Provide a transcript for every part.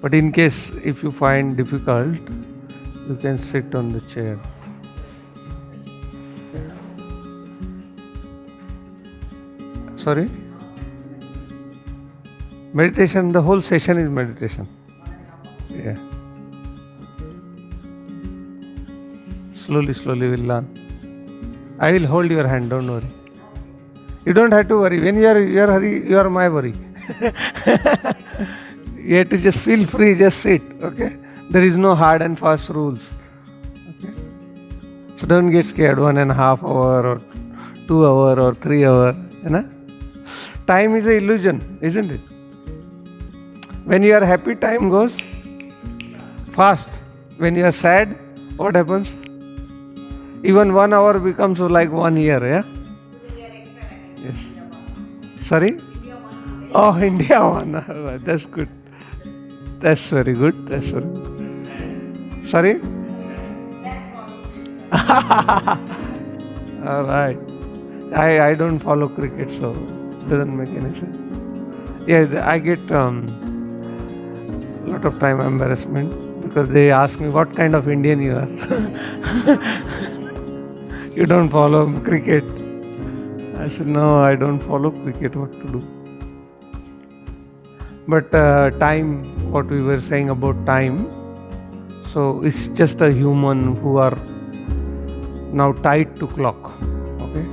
But in case if you find difficult, you can sit on the chair. Sorry? Meditation, the whole session is meditation. Yeah. Slowly, slowly we'll learn. I will hold your hand, don't worry. You don't have to worry. When you are my worry. You have to just feel free, just sit, okay? There is no hard and fast rules. Okay? So don't get scared, 1.5 hour or 2 hour or 3 hour, you know? Time is an illusion, isn't it? When you are happy, time goes fast. When you are sad, what happens? Even 1 hour becomes like 1 year, yeah? Yes. Sorry? Oh, India one. That's good. That's very good. That's very good. Sorry? All right. I don't follow cricket, so it doesn't make any sense. Yeah, I get lot of time embarrassment because they ask me what kind of Indian you are. You don't follow cricket. I said, no, I don't follow cricket. What to do? But time, what we were saying about time, so it's just a human who are now tied to clock. Okay,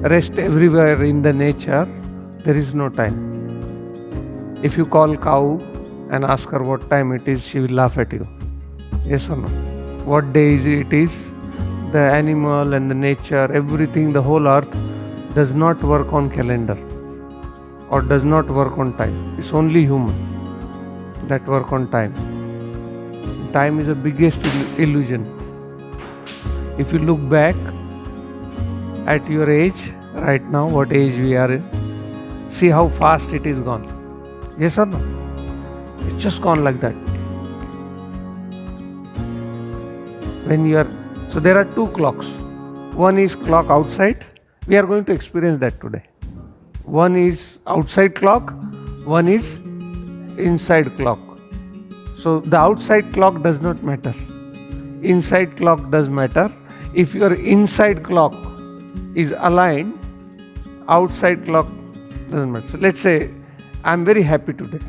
rest everywhere in the nature, there is no time. If you call cow and ask her what time it is, she will laugh at you. Yes or no? What day is it is? The animal and the nature, everything, the whole earth does not work on calendar or does not work on time. It's only human that work on time. Time is the biggest illusion. If you look back at your age right now, what age we are in, see how fast it is gone. Yes or no? It's just gone like that. When you are, so there are two clocks. One is clock outside. We are going to experience that today. One is outside clock, one is inside clock. So the outside clock does not matter. Inside clock does matter. If your inside clock is aligned, outside clock doesn't matter. So let's say I'm very happy today.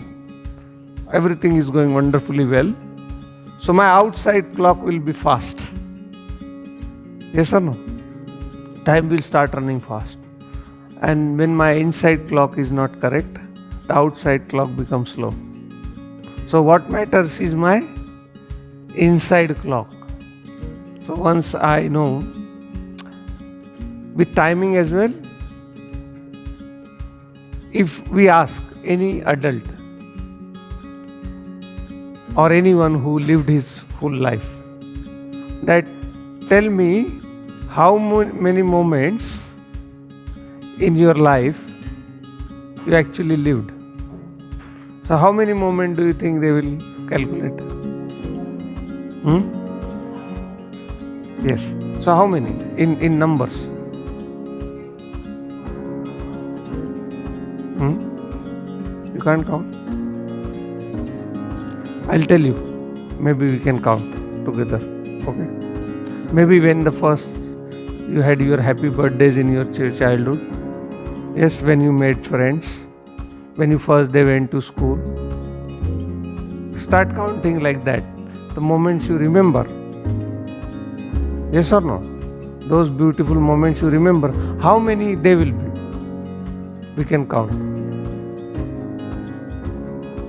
Everything is going wonderfully well. So my outside clock will be fast. Yes or no? Time will start running fast. And when my inside clock is not correct, the outside clock becomes slow. So what matters is my inside clock. So once I know, with timing as well, if we ask any adult or anyone who lived his full life, that tell me how many moments in your life you actually lived. So how many moments do you think they will calculate? Yes. So how many in numbers? You can't count? I'll tell you. Maybe we can count together. Okay. Maybe when the first you had your happy birthdays in your childhood. Yes, when you made friends. When you first day went to school. Start counting like that. The moments you remember. Yes or no? Those beautiful moments you remember. How many they will be? We can count.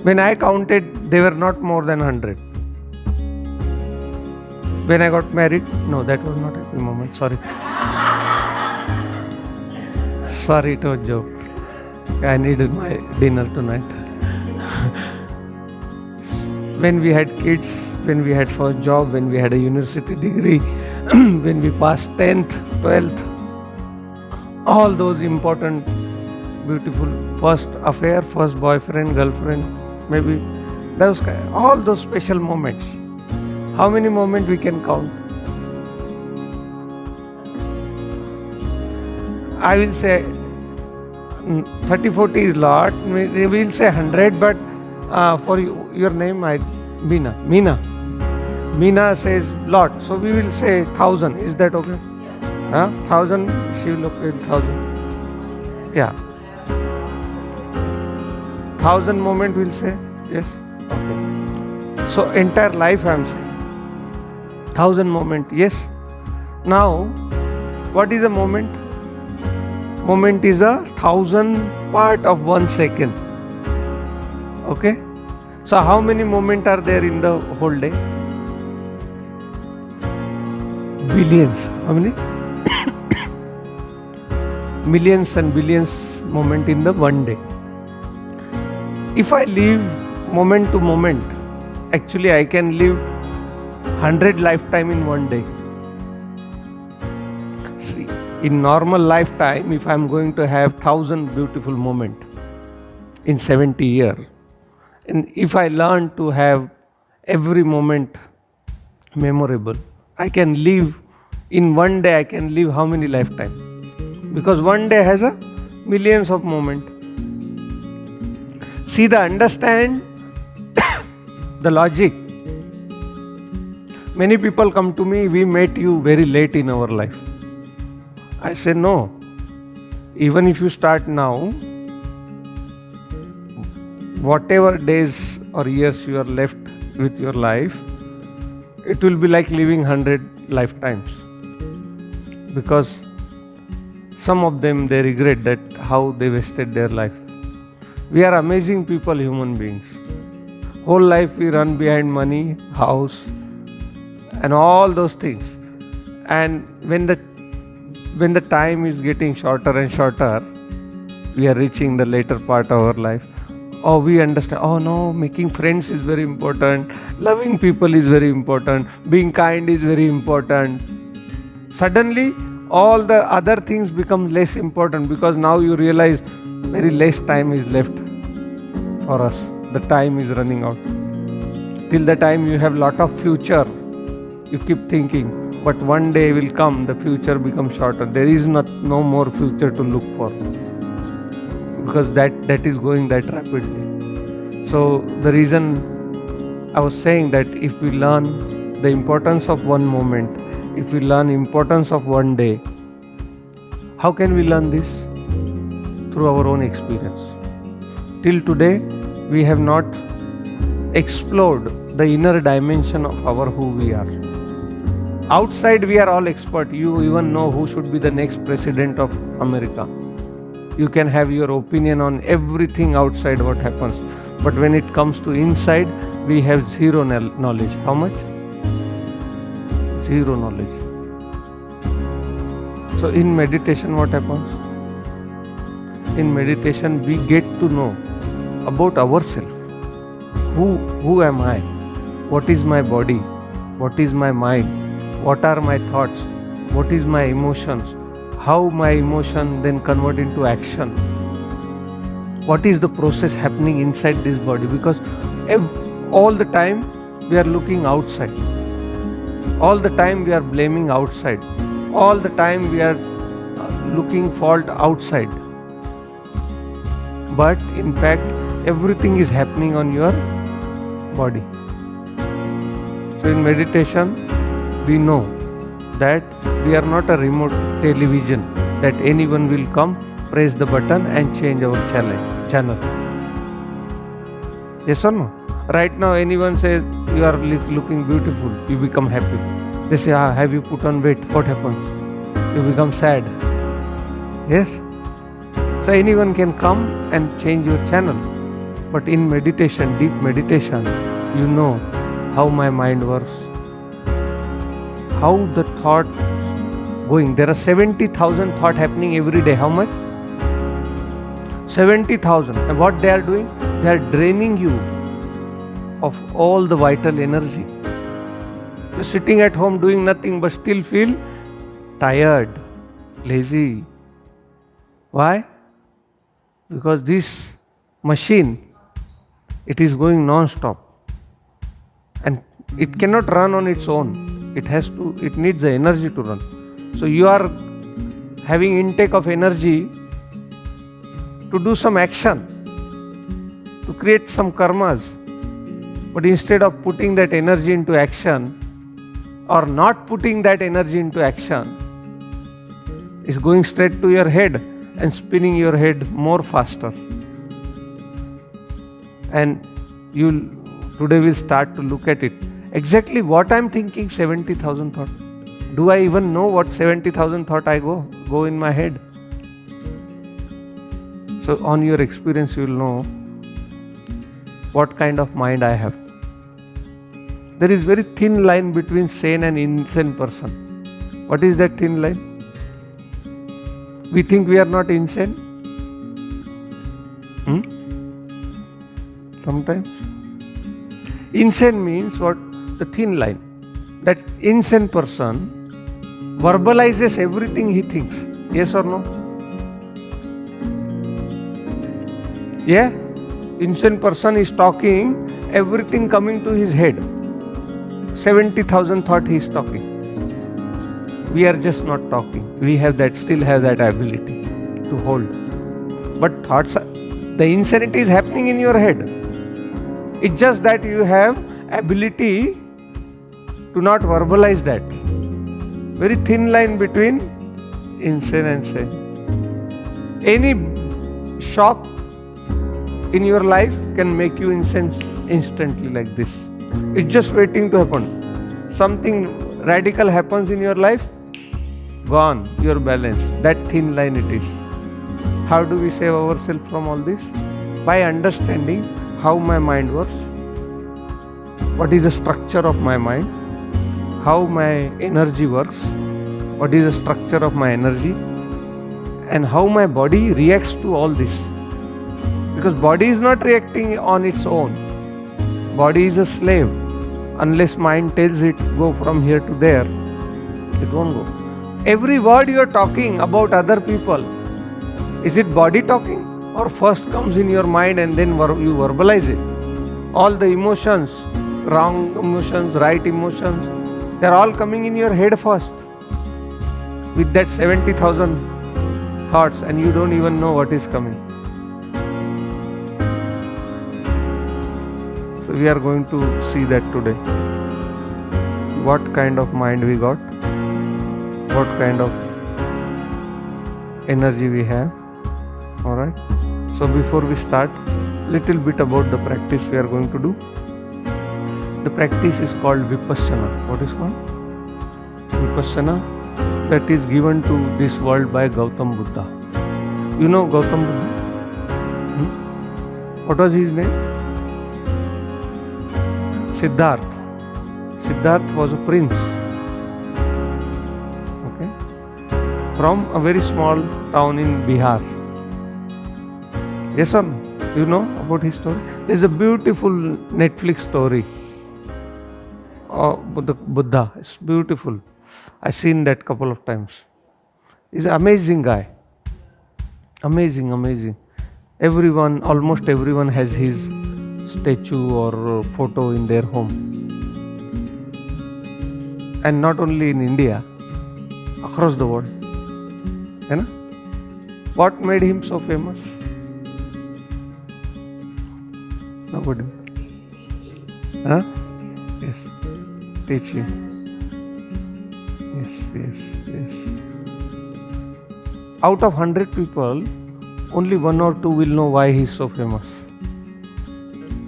When I counted, they were not more than 100. When I got married, no, that was not a happy moment. Sorry. Sorry, it was a joke. I needed my dinner tonight. When we had kids, when we had first job, when we had a university degree, when we passed 10th, 12th, all those important, beautiful first affair, first boyfriend, girlfriend, maybe those all those special moments. How many moments we can count? I will say 30, 40 is lot. We will say 100, but For you, your name, Meena. Meena says lot. So we will say 1,000. Is that okay? 1,000. She will look at 1,000. Yeah. 1,000 moment we'll say. Yes. Okay. So entire life I am saying. 1,000 moment. Yes. Now, what is a moment? Moment is a 1,000 part of 1 second. Okay. So how many moments are there in the whole day? Billions. How many? Millions and billions moment in the one day. If I live moment to moment, actually I can live 100 lifetime in one day. See, in normal lifetime, if I'm going to have 1,000 beautiful moment in 70 years, and if I learn to have every moment memorable, I can live in one day. I can live how many lifetime? Because one day has a millions of moment. See, understand the logic. Many people come to me, we met you very late in our life. I say no. Even if you start now, whatever days or years you are left with your life, it will be like living 100 lifetimes. Because some of them, they regret that how they wasted their life. We are amazing people, human beings. Whole life we run behind money, house, and all those things. And when the time is getting shorter and shorter, we are reaching the later part of our life. Oh, we understand. Oh no, making friends is very important. Loving people is very important. Being kind is very important. Suddenly, all the other things become less important because now you realize very less time is left for us. The time is running out. Till the time you have lot of future, you keep thinking, but one day will come, the future becomes shorter. There is no more future to look for because that is going that rapidly. So the reason I was saying that if we learn the importance of one moment, if we learn importance of one day, how can we learn this? Through our own experience. Till today, we have not explored the inner dimension of our who we are. Outside, we are all expert. You even know who should be the next president of America. You can have your opinion on everything outside what happens. But when it comes to inside, we have zero knowledge. How much? Zero knowledge. So in meditation, what happens? In meditation, we get to know about ourselves. Who am I? What is my body? What is my mind? What are my thoughts? What is my emotions? How my emotion then convert into action? What is the process happening inside this body? Because all the time we are looking outside. All the time we are blaming outside. All the time we are looking fault outside. But in fact, everything is happening on your body. So in meditation, we know that we are not a remote television that anyone will come, press the button and change our channel. Yes or no? Right now anyone says you are looking beautiful, you become happy. They say, have you put on weight? What happens? You become sad. Yes? So anyone can come and change your channel. But in meditation, deep meditation, you know how my mind works. How the thought going. There are 70,000 thoughts happening every day. How much? 70,000. And what they are doing? They are draining you of all the vital energy. You're sitting at home doing nothing but still feel tired, lazy. Why? Because this machine, it is going non-stop. And it cannot run on its own. It needs the energy to run. So you are having intake of energy to do some action. to create some karmas. But instead of putting that energy into action, or not putting that energy into action, is going straight to your head and spinning your head more faster. And today we'll start to look at it. Exactly what I'm thinking, 70,000 thoughts. Do I even know what 70,000 thoughts I go in my head? So on your experience, you'll know what kind of mind I have. There is very thin line between sane and insane person. What is that thin line? We think we are not insane. Sometimes. Insane means what? The thin line. That insane person verbalizes everything he thinks. Yes or no? Yeah? Insane person is talking, everything coming to his head. 70,000 thoughts he is talking. We are just not talking. We still have that ability to hold. But the insanity is happening in your head. It's just that you have ability to not verbalize that. Very thin line between insane and sane. Any shock in your life can make you insane instantly like this. It's just waiting to happen. Something radical happens in your life, gone, your balance. That thin line it is. How do we save ourselves from all this? By understanding how my mind works, what is the structure of my mind, how my energy works, what is the structure of my energy, and how my body reacts to all this. Because body is not reacting on its own. Body is a slave. Unless mind tells it, go from here to there, it won't go. Every word you are talking about other people, is it body talking? Or first comes in your mind and then you verbalize it? All the emotions, wrong emotions, right emotions, they are all coming in your head first. With that 70,000 thoughts, and you don't even know what is coming. So we are going to see that today. What kind of mind we got, what kind of energy we have. Alright. So before we start, little bit about the practice we are going to do. The practice is called Vipassana. What is called? Vipassana, that is given to this world by Gautam Buddha. You know Gautam Buddha? What was his name? Siddhartha. Siddhartha was a prince. Okay? From a very small town in Bihar. Yes or no? You know about his story? There is a beautiful Netflix story of the Buddha. It's beautiful. I've seen that couple of times. He's an amazing guy. Amazing. Almost everyone has his statue or photo in their home. And not only in India, across the world. You know? What made him so famous? Nobody. Huh? Yes. Teaching. Yes. Out of 100 people, only 1 or 2 will know why he is so famous.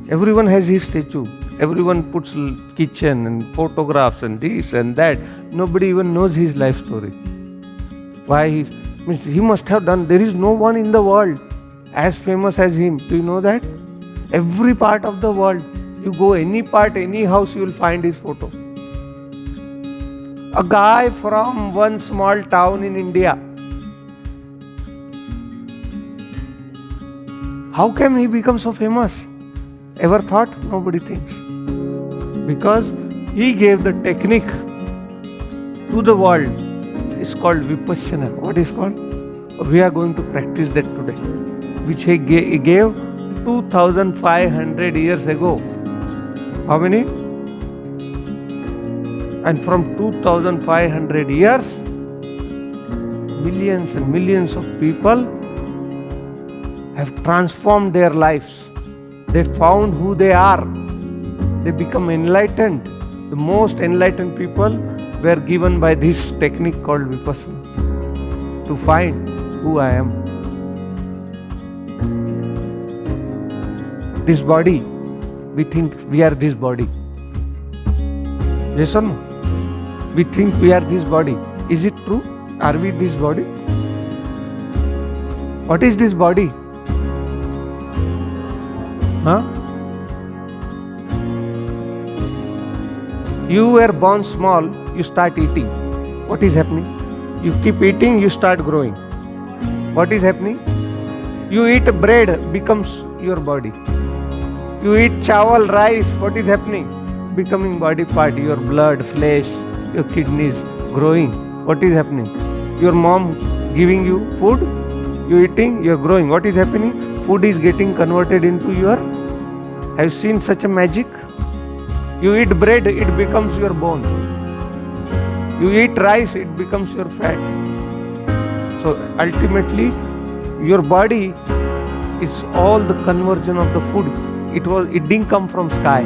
Everyone has his statue. Everyone puts kitchen and photographs and this and that. Nobody even knows his life story. Why he must have done. There is no one in the world as famous as him. Do you know that? Every part of the world, you go any part, any house, you will find his photo. A guy from one small town in India. How can he become so famous? Ever thought? Nobody thinks. Because he gave the technique to the world. It's called Vipassana. What is called? We are going to practice that today. Which he gave 2,500 years ago. How many? And from 2,500 years, millions and millions of people have transformed their lives They found who they are. They become enlightened. The most enlightened people were given by this technique called Vipassana to find who I am. This body, we think we are this body. Yes or no? We think we are this body. Is it true? Are we this body? What is this body? Huh? You were born small, you start eating. What is happening? You keep eating, you start growing. What is happening? You eat bread, becomes your body. You eat chawal, rice, what is happening? Becoming body part, your blood, flesh, your kidneys growing. What is happening? Your mom giving you food, you eating, you are growing. What is happening? Food is getting converted into your... Have you seen such a magic? You eat bread, it becomes your bone. You eat rice, it becomes your fat. So ultimately, your body is all the conversion of the food. It didn't come from sky.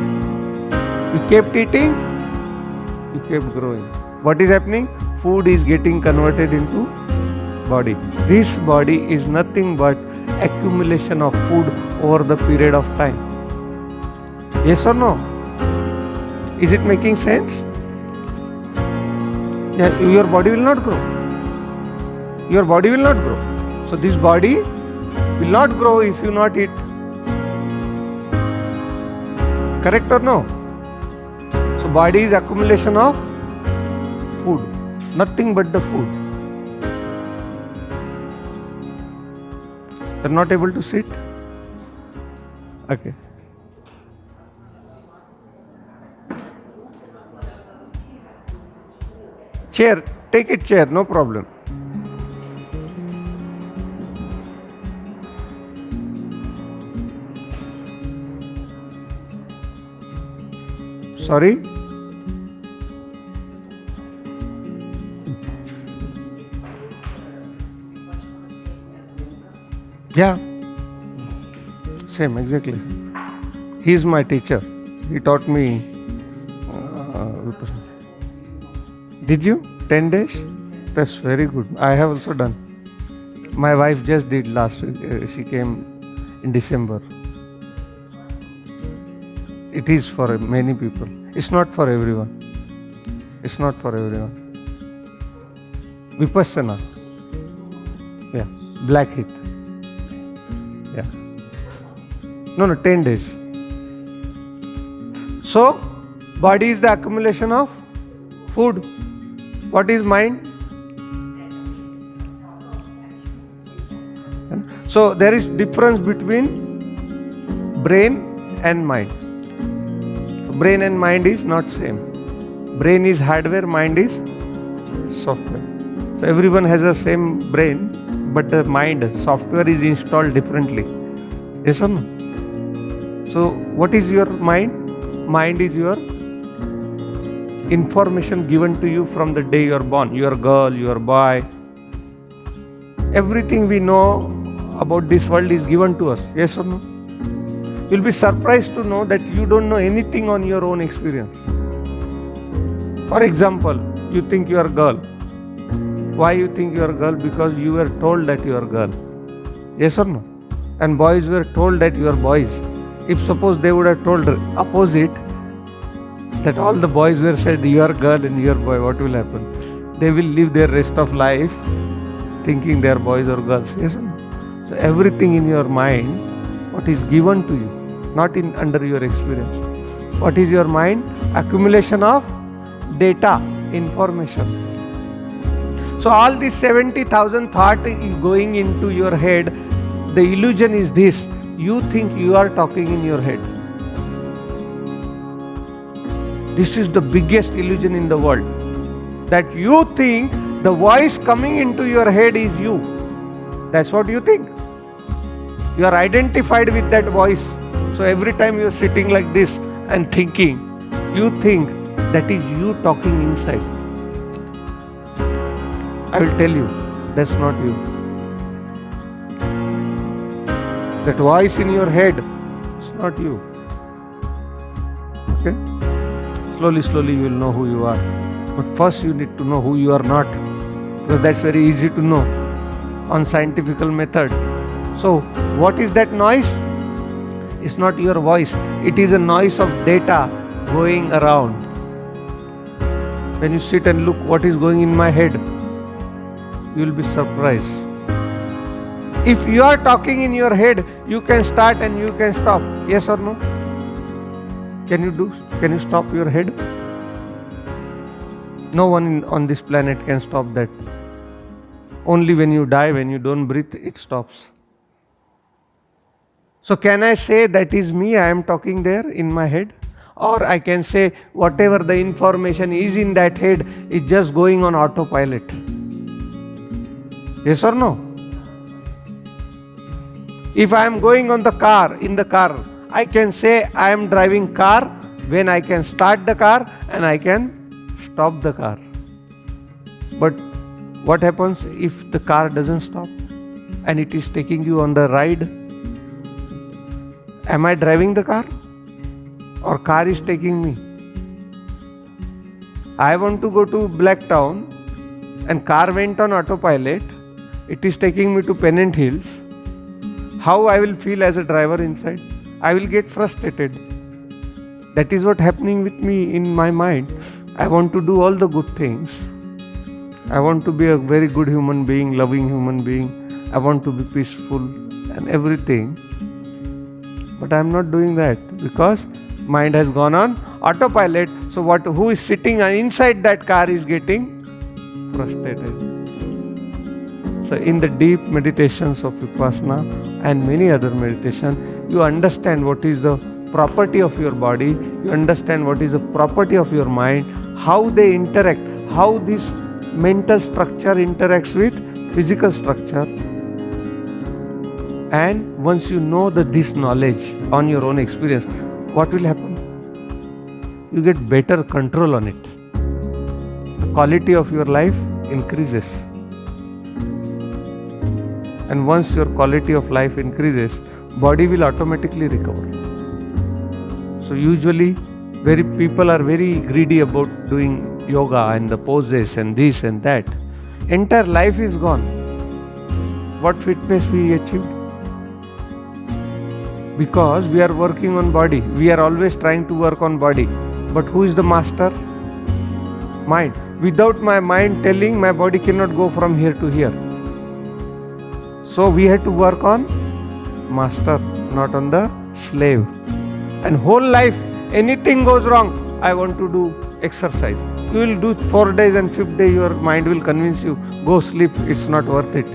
You kept eating, you kept growing. What is happening? Food is getting converted into body. This body is nothing but accumulation of food over the period of time. Yes or no? Is it making sense? Yeah, your body will not grow. Your body will not grow. So this body will not grow if you not eat. Correct or no? So body is accumulation of food. Nothing but the food. You're not able to sit? Okay. Chair, take it chair, no problem. Sorry? Yeah. Same, exactly. He is my teacher. He taught me. Did you? 10 days? That's very good. I have also done. My wife just did last week. She came in December. It is for many people. It's not for everyone. It's not for everyone. Vipassana. Yeah. Blackheath. Yeah. No, 10 days. So, body is the accumulation of food. What is mind? So, there is difference between brain and mind. So, brain and mind is not same. Brain is hardware, mind is software. So, everyone has the same brain, but the mind, software is installed differently. Yes or no? So, what is your mind? Mind is your information given to you from the day you are born. You are girl, you are boy. Everything we know about this world is given to us. Yes or no? You'll be surprised to know that you don't know anything on your own experience. For example, you think you are girl. Why you think you are girl? Because you were told that you are girl. Yes or no? And boys were told that you are boys. If suppose they would have told opposite, that all the boys were said you are girl and you are boy, what will happen? They will live their rest of life thinking they are boys or girls. Yes or no? So everything in your mind, what is given to you, not in under your experience. What is your mind? Accumulation of data, information. So all these 70,000 thoughts going into your head, the illusion is this: you think you are talking in your head. This is the biggest illusion in the world. That you think the voice coming into your head is you. That's what you think. You are identified with that voice. So every time you are sitting like this and thinking, you think that is you talking inside. I will tell you, that's not you. That voice in your head is not you. Okay? Slowly you will know who you are. But first you need to know who you are not, because that's very easy to know on scientific method. So what is that noise? It's not your voice. It is a noise of data going around. When you sit and look what is going in my head, you will be surprised. If you are talking in your head, you can start and you can stop. Yes or no? Can you stop your head? No one on this planet can stop that. Only when you die, when you don't breathe, it stops. So can I say that is me, I am talking there in my head? Or I can say whatever the information is in that head is just going on autopilot. Yes or no? If I am going in the car, I can say I am driving car when I can start the car and I can stop the car. But what happens if the car doesn't stop and it is taking you on the ride? Am I driving the car or car is taking me? I want to go to Blacktown and car went on autopilot. It is taking me to Pennant Hills. How I will feel as a driver inside? I will get frustrated. That is what happening with me in my mind. I want to do all the good things. I want to be a very good human being, loving human being. I want to be peaceful and everything. But I am not doing that because mind has gone on autopilot. So who is sitting inside that car is getting frustrated. So in the deep meditations of Vipassana and many other meditation, you understand what is the property of your body, you understand what is the property of your mind, how they interact, how this mental structure interacts with physical structure. And once you know this knowledge on your own experience, what will happen? You get better control on it. The quality of your life increases. And once your quality of life increases, body will automatically recover. So usually people are very greedy about doing yoga and the poses and this and that. Entire life is gone. What fitness we achieved? Because we are working on body. We are always trying to work on body. But who is the master? Mind. Without my mind telling, my body cannot go from here to here. So we had to work on master, not on the slave. And whole life, anything goes wrong, I want to do exercise. You will do 4 days and 5th day your mind will convince you, go sleep, it's not worth it.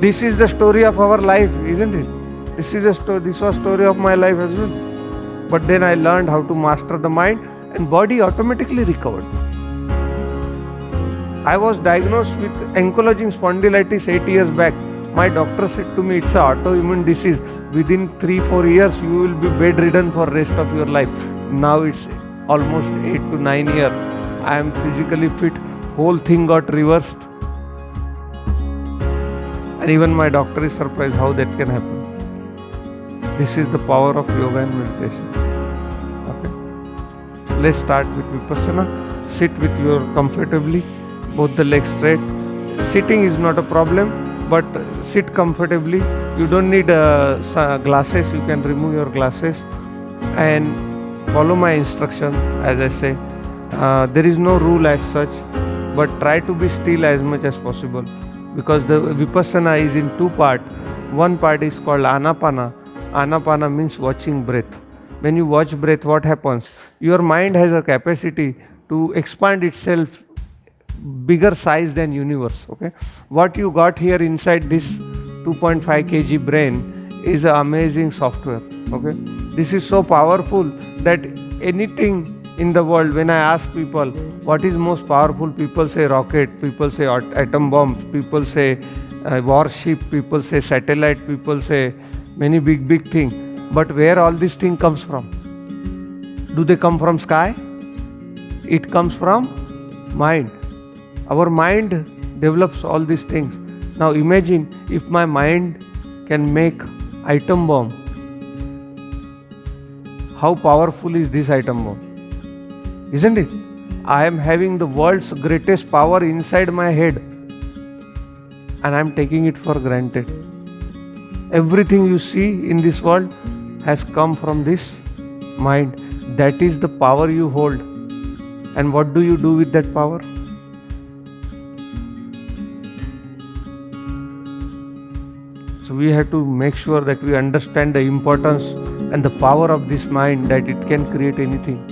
This is the story of our life, isn't it? This was story of my life as well. But then I learned how to master the mind and body automatically recovered. I was diagnosed with ankylosing spondylitis 8 years back. My doctor said to me, it's an autoimmune disease. Within 3-4 years, you will be bedridden for rest of your life. Now it's almost 8 to 9 years. I am physically fit. Whole thing got reversed. And even my doctor is surprised how that can happen. This is the power of yoga and meditation. Okay. Let's start with Vipassana. Sit with your comfortably, both the legs straight. Sitting is not a problem, but sit comfortably. You don't need glasses. You can remove your glasses and follow my instruction. As I say, there is no rule as such, but try to be still as much as possible, because the Vipassana is in 2 parts. One part is called Anapana. Anapana means watching breath. When you watch breath, what happens? Your mind has a capacity to expand itself bigger size than universe. Okay, what you got here inside this 2.5 kg brain is an amazing software. Okay, this is so powerful that anything in the world, when I ask people what is most powerful, people say rocket, people say atom bombs, people say warship, people say satellite, people say many big things. But where all this thing comes from? Do they come from sky? It comes from mind. Our mind develops all these things. Now imagine if my mind can make atom bomb. How powerful is this atom bomb? Isn't it? I am having the world's greatest power inside my head and I am taking it for granted. Everything you see in this world has come from this mind. That is the power you hold. And what do you do with that power? So we have to make sure that we understand the importance and the power of this mind, that it can create anything.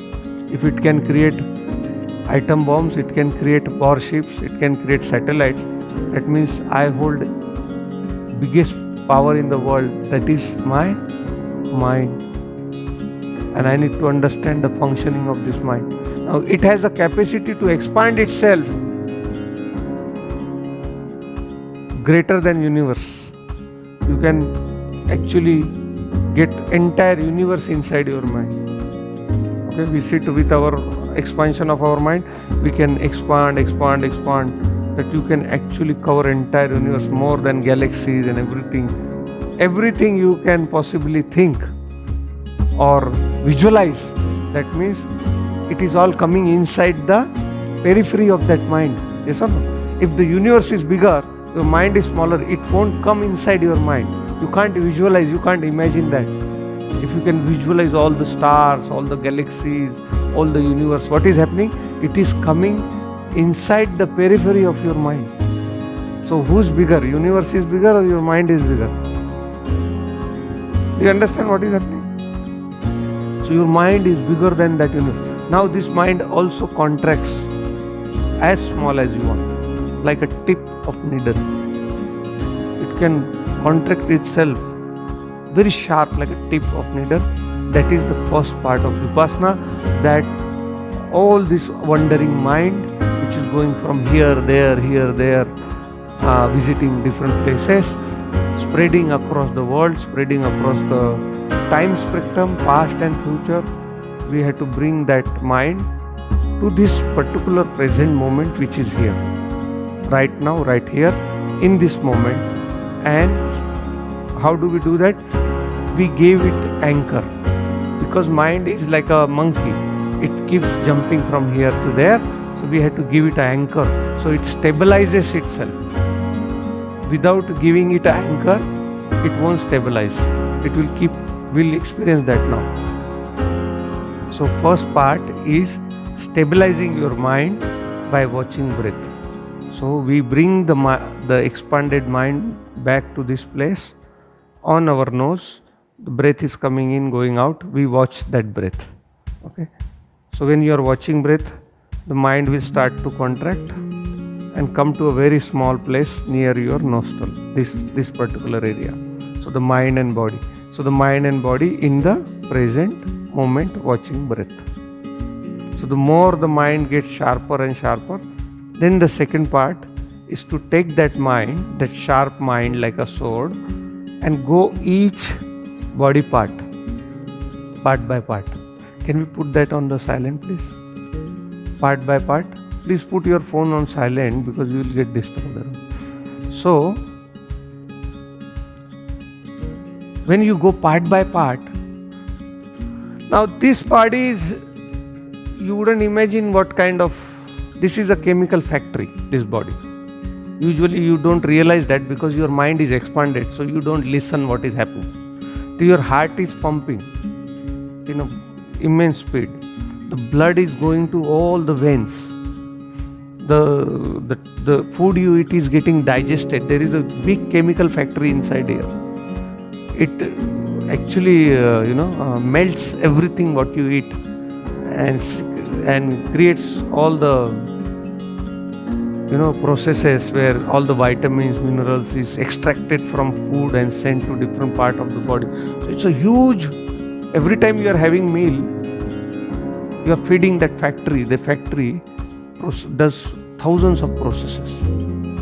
If it can create atom bombs, it can create warships, it can create satellites. That means I hold biggest power in the world, that is my mind. And I need to understand the functioning of this mind. Now it has a capacity to expand itself greater than universe. You can actually get entire universe inside your mind. Okay, we sit with our expansion of our mind, we can expand, that you can actually cover entire universe, more than galaxies and everything you can possibly think or visualize. That means it is all coming inside the periphery of that mind. Yes or no? If the universe is bigger, your mind is smaller, it won't come inside your mind. You can't visualize, you can't imagine that. If you can visualize all the stars, all the galaxies, all the universe, what is happening? It is coming inside the periphery of your mind. So who's bigger? Universe is bigger or your mind is bigger? Do you understand what is happening? So your mind is bigger than that universe. Now this mind also contracts as small as you want, like a tip of needle. It can contract itself very sharp, like a tip of needle. That is the first part of Vipassana, that all this wandering mind which is going from here, there, visiting different places, spreading across the world, spreading across the time spectrum, past and future, we have to bring that mind to this particular present moment which is here, right now, right here, in this moment. And how do we do that? We gave it anchor, because mind is like a monkey, it keeps jumping from here to there, so we have to give it an anchor, so it stabilizes itself. Without giving it an anchor, it won't stabilize, it will experience that now. So first part is stabilizing your mind by watching breath. So we bring the expanded mind back to this place on our nose. The breath is coming in, going out. We watch that breath. Okay. So when you are watching breath, the mind will start to contract and come to a very small place near your nostril. This particular area. So the mind and body. So the mind and body in the present moment watching breath. So the more the mind gets sharper and sharper, then the second part is to take that mind, that sharp mind like a sword, and go each body part by part. Can we put that on the silent, please? Part by part. Please put your phone on silent because you will get disturbed. So when you go part by part, now this part is, you wouldn't imagine what kind of, this is a chemical factory, this body. Usually you don't realize that because your mind is expanded, so you don't listen what is happening. So your heart is pumping in an immense speed. The blood is going to all the veins. The food you eat is getting digested. There is a big chemical factory inside here. It actually melts everything what you eat and creates all the processes where all the vitamins, minerals is extracted from food and sent to different part of the body. So it's a huge, every time you are having meal, you are feeding that factory. The factory does thousands of processes.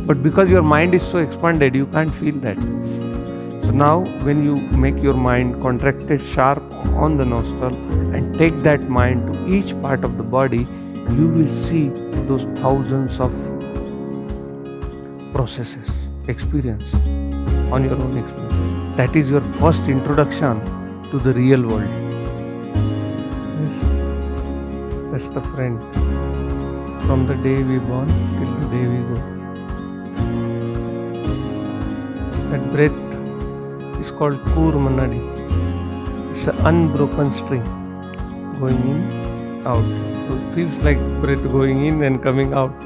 But because your mind is so expanded, you can't feel that. So now when you make your mind contracted sharp on the nostril and take that mind to each part of the body, you will see those thousands of processes, experience on your own experience. That is your first introduction to the real world. Yes. That's the friend. From the day we born till the day we go. That breath is called Kur Manadi. It's an unbroken string going in, out. So it feels like breath going in and coming out,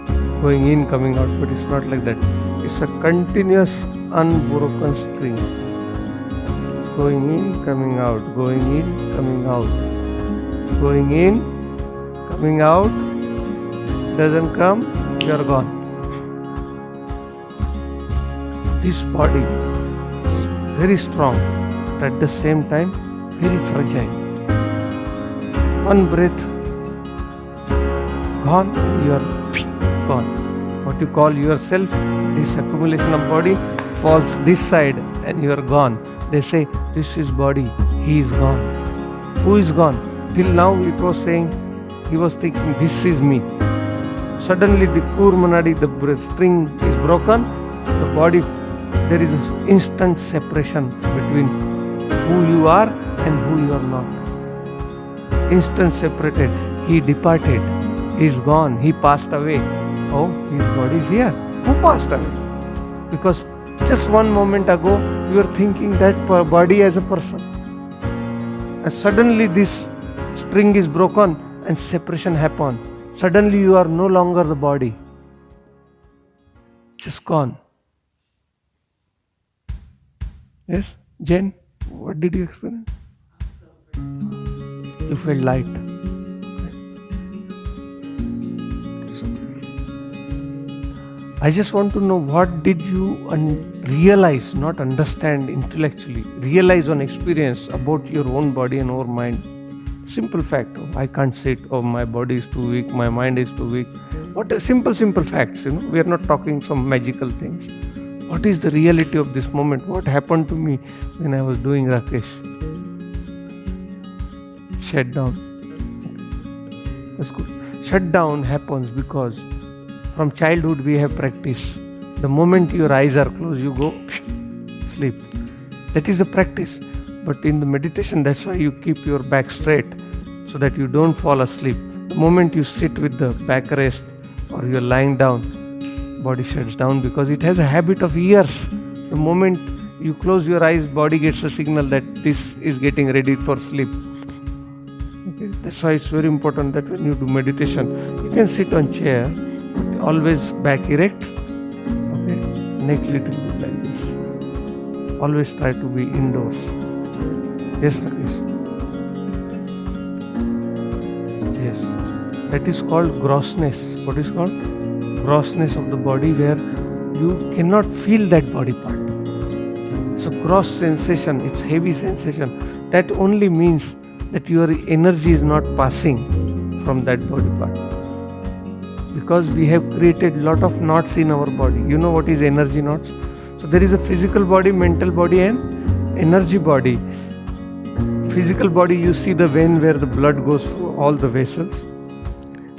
going in, coming out, but it's not like that. It's a continuous unbroken string. It's going in, coming out, going in, coming out, going in, coming out. Doesn't come, you're gone. This body is very strong, but at the same time very fragile. One breath gone, you are gone. What you call yourself, this accumulation of body falls this side and you are gone. They say this is body, he is gone. Who is gone? Till now it was saying, he was thinking this is me. Suddenly the Kur Manadi, the string is broken, the body, there is an instant separation between who you are and who you are not. Instant separated. He departed. He is gone. He passed away. Oh, his body is here. Who passed away? Because just one moment ago you were thinking that body as a person. And suddenly this string is broken and separation happened. Suddenly you are no longer the body. Just gone. Yes, Jen, what did you experience? You felt light. I just want to know, what did you realize, not understand intellectually, realize on experience about your own body and our mind? Simple fact. Oh, I can't sit. Oh, my body is too weak. My mind is too weak. What are simple facts, We are not talking some magical things. What is the reality of this moment? What happened to me when I was doing Rakesh? Shut down. That's good. Shut down happens because from childhood we have practice. The moment your eyes are closed, you go sleep. That is the practice. But in the meditation, that's why you keep your back straight so that you don't fall asleep. The moment you sit with the back rest or you're lying down, body shuts down because it has a habit of years. The moment you close your eyes, body gets a signal that this is getting ready for sleep. Okay? That's why it's very important that when you do meditation, you can sit on chair, but always back erect, okay? Neck little bit like this. Always try to be indoors. Yes, Rakesh? Yes. That is called grossness. What is called? Grossness of the body, where you cannot feel that body part. It's a gross sensation, it's heavy sensation. That only means that your energy is not passing from that body part. Because we have created lot of knots in our body. You know what is energy knots? So there is a physical body, mental body and energy body. Physical body, you see the vein where the blood goes through all the vessels.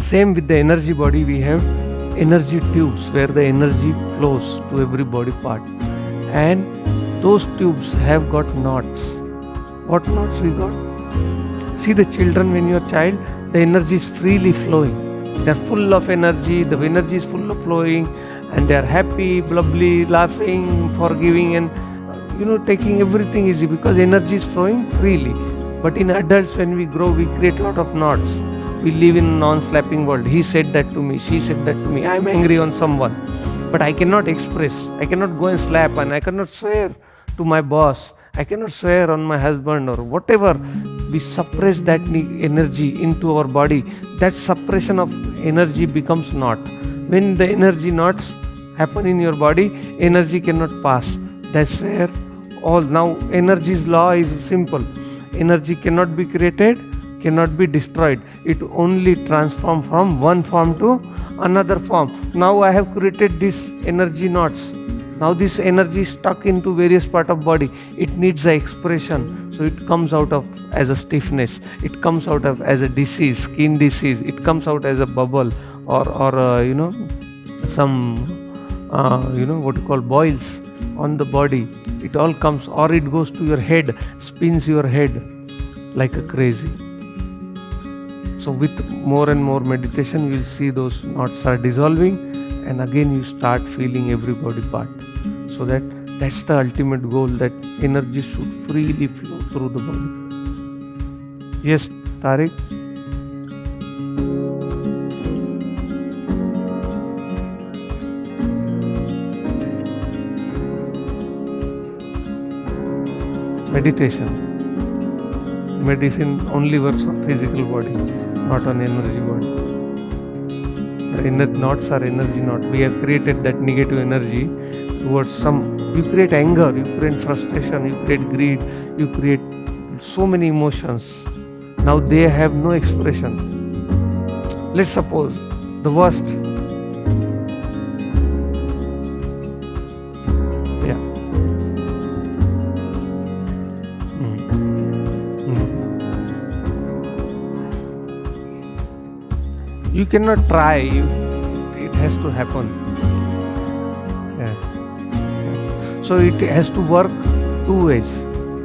Same with the energy body, we have energy tubes where the energy flows to every body part. And those tubes have got knots. What knots we got? See the children, when you are a child, the energy is freely flowing. They are full of energy, the energy is full of flowing, and they are happy, bubbly, laughing, forgiving, and taking everything easy because energy is flowing freely. But in adults, when we grow, we create a lot of knots. We live in a non-slapping world. He said that to me, she said that to me, I am angry on someone, but I cannot express, I cannot go and slap, and I cannot swear to my boss, I cannot swear on my husband or whatever. We suppress that energy into our body. That suppression of energy becomes knot. When the energy knots happen in your body, energy cannot pass. That's where now energy's law is simple. Energy cannot be created, cannot be destroyed. It only transforms from one form to another form. Now I have created these energy knots. Now this energy is stuck into various part of body. It needs an expression. So it comes out of as a stiffness. It comes out of as a disease, skin disease. It comes out as a bubble or some what you call boils. on the body, it all comes, or it goes to your head, spins your head like a crazy. So with more and more meditation, you will see those knots are dissolving, and again you start feeling every body part. So that's the ultimate goal, that energy should freely flow through the body. Yes, Tariq? Meditation. Medicine only works on physical body, not on energy body. The knots are energy knots. We have created that negative energy towards you create anger, you create frustration, you create greed, you create so many emotions. Now they have no expression. Let's suppose the worst. Yeah. You cannot try, it has to happen. Yeah. So it has to work two ways.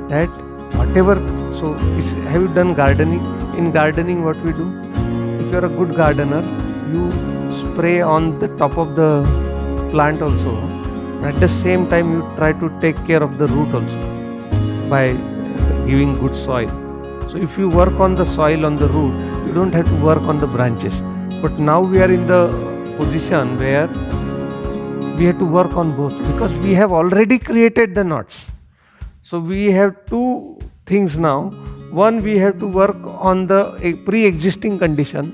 That whatever, have you done gardening? In gardening, what we do? If you are a good gardener, you spray on the top of the plant also. At the same time, you try to take care of the root also by giving good soil. So if you work on the soil, on the root, you don't have to work on the branches. But now we are in the position where we have to work on both, because we have already created the knots. So we have two things now. One, we have to work on the pre-existing condition,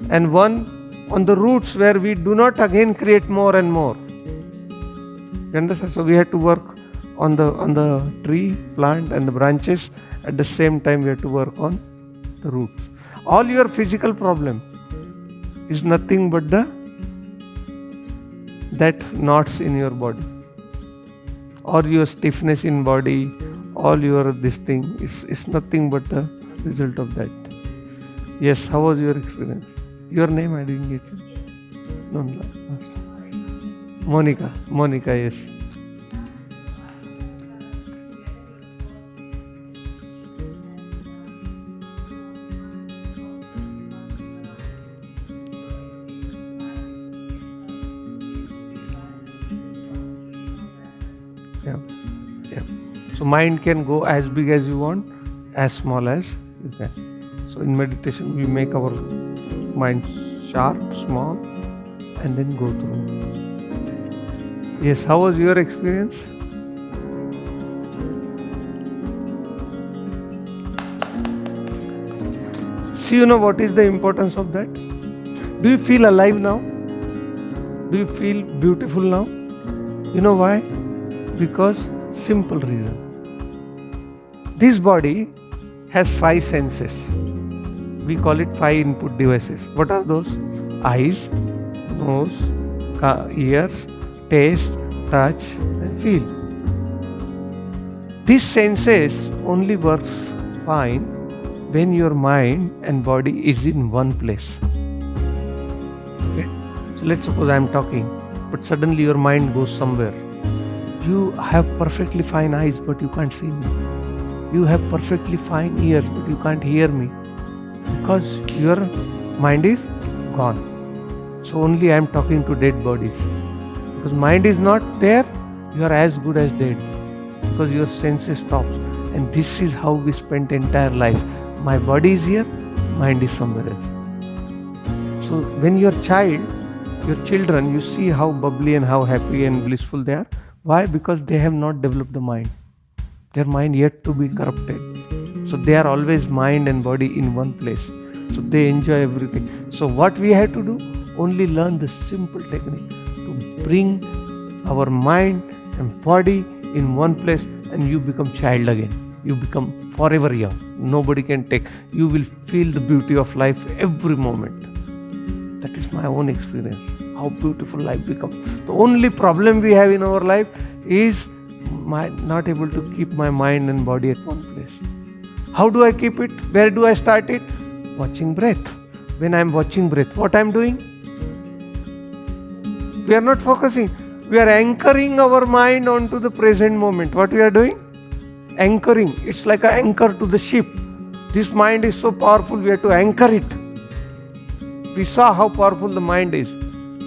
and one on the roots where we do not again create more and more. You understand? So we have to work on the tree, plant and the branches. At the same time, we have to work on the roots. All your physical problem is nothing but that knots in your body, or your stiffness in body, all your this thing is nothing but the result of that. Yes, how was your experience? Your name I didn't get it. No, Monica, yes. Yeah. So mind can go as big as you want, as small as you can. So in meditation, we make our mind sharp, small, and then go through. Yes, how was your experience? See, you know what is the importance of that? Do you feel alive now? Do you feel beautiful now? You know why? Because simple reason. This body has 5 senses. We call it 5 input devices. What are those? Eyes, nose, ears, taste, touch, and feel. These senses only works fine when your mind and body is in one place. Okay? So let's suppose I am talking, but suddenly your mind goes somewhere. You have perfectly fine eyes, but you can't see me. You have perfectly fine ears, but you can't hear me, because your mind is gone. So only I am talking to dead bodies. Because mind is not there, you are as good as dead, because your senses stops. And this is how we spend entire life. My body is here, mind is somewhere else. So when your children, you see how bubbly and how happy and blissful they are. Why? Because they have not developed the mind. Their mind yet to be corrupted. So they are always mind and body in one place. So they enjoy everything. So what we have to do? Only learn the simple technique to bring our mind and body in one place, and you become child again. You become forever young. Nobody can take. You will feel the beauty of life every moment. That is my own experience. How beautiful life becomes. The only problem we have in our life is not able to keep my mind and body at one place. How do I keep it? Where do I start it? Watching breath. When I am watching breath, what I am doing? We are not focusing. We are anchoring our mind onto the present moment. What we are doing? Anchoring. It's like an anchor to the ship. This mind is so powerful, we have to anchor it. We saw how powerful the mind is.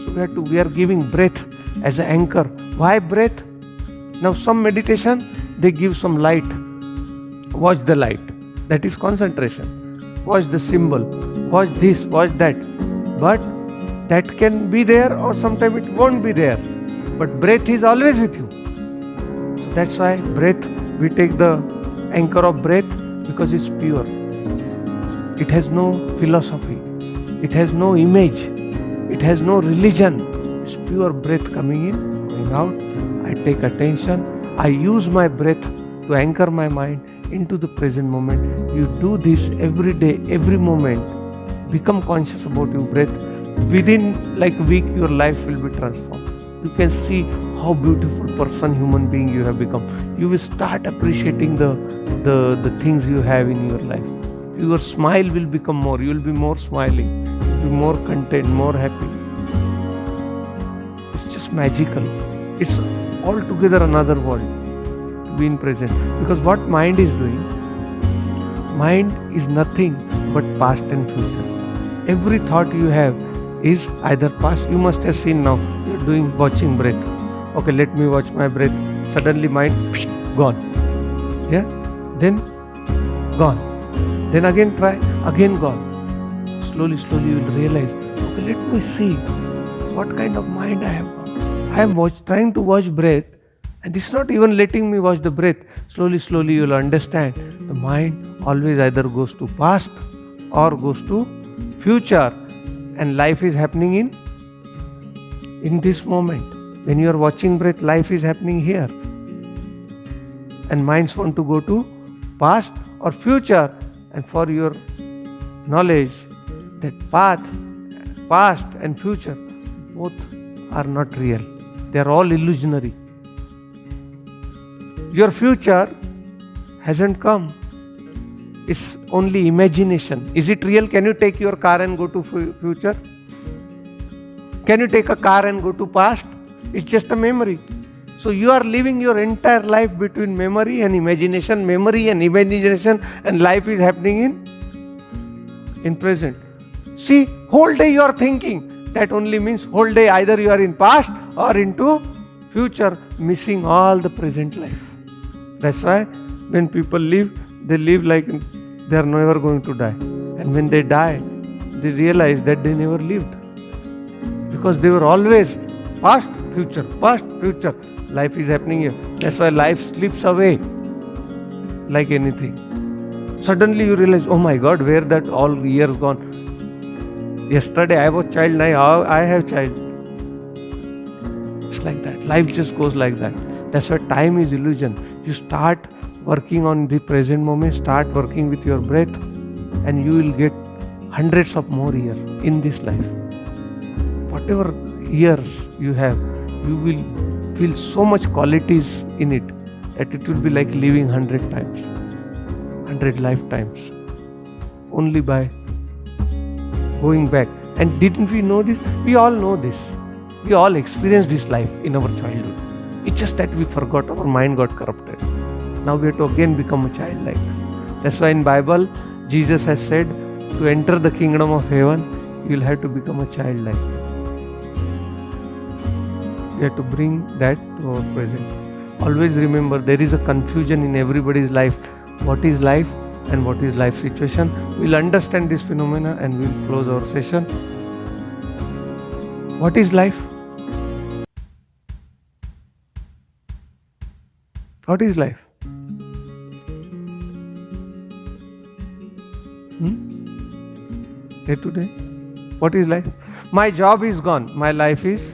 So we are giving breath as an anchor. Why breath? Now some meditation, they give some light. Watch the light. That is concentration. Watch the symbol. Watch this, watch that. But that can be there or sometimes it won't be there. But breath is always with you. So that's why breath, we take the anchor of breath because it's pure. It has no philosophy. It has no image. It has no religion. It's pure breath coming in, going out. I take attention. I use my breath to anchor my mind into the present moment. You do this every day, every moment. Become conscious about your breath. Within like a week, your life will be transformed. You can see how beautiful person, human being you have become. You will start appreciating the things you have in your life. Your smile will become more. You will be more smiling. You will be more content, more happy. It's just magical. It's altogether another world to be in present. Because what mind is doing, mind is nothing but past and future. Every thought you have is either past. You must have seen now, you're watching breath. Okay, let me watch my breath. Suddenly mind gone. Yeah? Then gone. Then again try, again gone. Slowly you will realize, okay, let me see what kind of mind I have got. I am trying to watch breath, and this is not even letting me watch the breath. Slowly you will understand the mind always either goes to past or goes to future, and life is happening in this moment. When you are watching breath, life is happening here. And minds want to go to past or future. And for your knowledge, that past and future, both are not real. They are all illusionary. Your future hasn't come. It's only imagination. Is it real? Can you take your car and go to future? Can you take a car and go to past? It's just a memory. So you are living your entire life between memory and imagination, and life is happening in present. See, whole day you are thinking. That only means whole day either you are in past or into future, missing all the present life. That's why when people live, they live like they are never going to die. And when they die, they realize that they never lived. Because they were always past, future. Life is happening here. That's why life slips away like anything. Suddenly you realize, oh my God, where that all years gone. Yesterday I was child, now I have child. It's like that. Life just goes like that. That's why time is illusion. You start working on the present moment, start working with your breath, and you will get hundreds of more years in this life. Whatever years you have, you will feel so much qualities in it that it will be like living 100 times, 100 lifetimes, only by going back. And didn't we know this? We all know this. We all experienced this life in our childhood. It's just that we forgot, our mind got corrupted. Now we have to again become a child like. That's why in Bible, Jesus has said, to enter the kingdom of heaven, you will have to become a child like. We have to bring that to our present. Always remember, there is a confusion in everybody's life. What is life and what is life situation? We'll understand this phenomena and we'll close our session. What is life? What is life? Day to day. What is life? My job is gone. My life is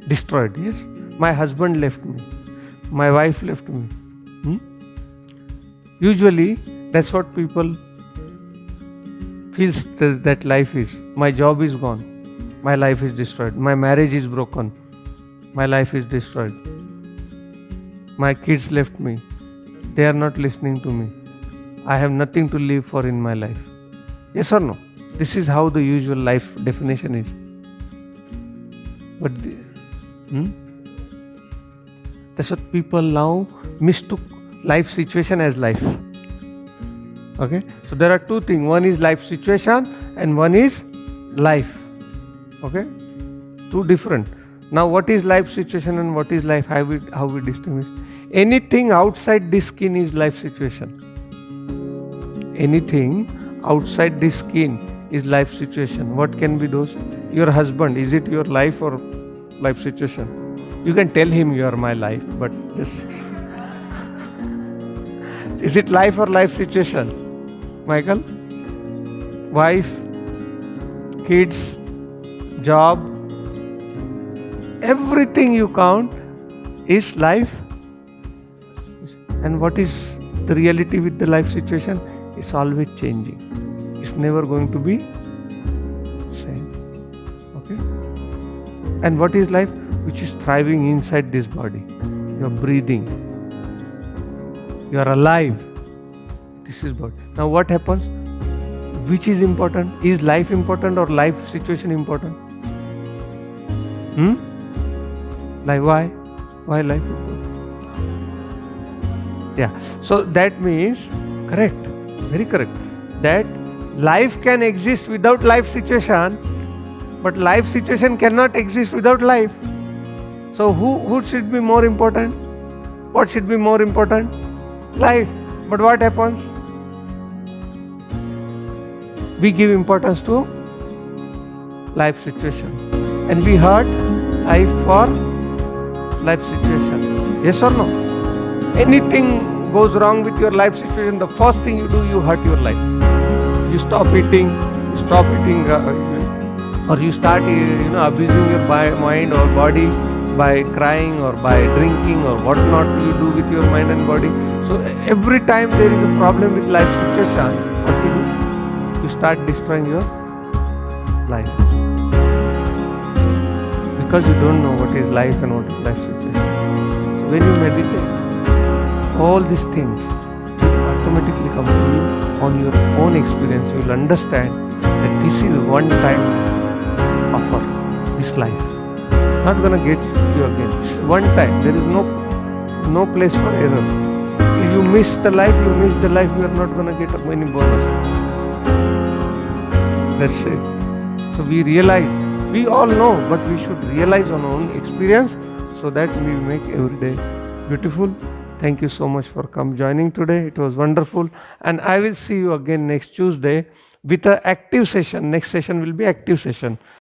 destroyed. Yes. My husband left me. My wife left me. Usually, that's what people feels that life is. My job is gone. My life is destroyed. My marriage is broken. My life is destroyed. My kids left me. They are not listening to me. I have nothing to live for in my life. Yes or no? This is how the usual life definition is. But that's what people now mistook life situation as life. Okay, so there are two things. One is life situation and one is life. Okay, two different. Now, what is life situation and what is life? How we distinguish? Anything outside this skin is life situation. Anything outside this skin is life situation. What can be those? Your husband, is it your life or life situation? You can tell him you are my life, but this is it life or life situation? Michael? Wife, kids, job, everything you count is life. And what is the reality with the life situation? It's always changing. It's never going to be same. Okay? And what is life? Which is thriving inside this body. You are breathing. You are alive. This is body. Now what happens? Which is important? Is life important or life situation important? Like why? Why life important? Yeah. So that means, correct, very correct, that life can exist without life situation, but life situation cannot exist without life. So who should be more important? What should be more important? Life. But what happens? We give importance to life situation and we hurt life for life situation. Yes or no? Anything goes wrong with your life situation, the first thing you do, you hurt your life. You stop eating, or you start abusing your mind or body by crying or by drinking or what not you do with your mind and body. So every time there is a problem with life situation, what you do? You start destroying your life. Because you don't know what is life and what is life situation. So when you meditate, all these things automatically come to you on your own experience. You will understand that this is one time offer, this life. It's not going to get you again. It's one time. There is no place for error. If you miss the life, you are not going to get any bonus. That's it. So we realize, we all know, but we should realize on our own experience so that we make every day beautiful. Thank you so much for joining today. It was wonderful. And I will see you again next Tuesday with an active session. Next session will be active session.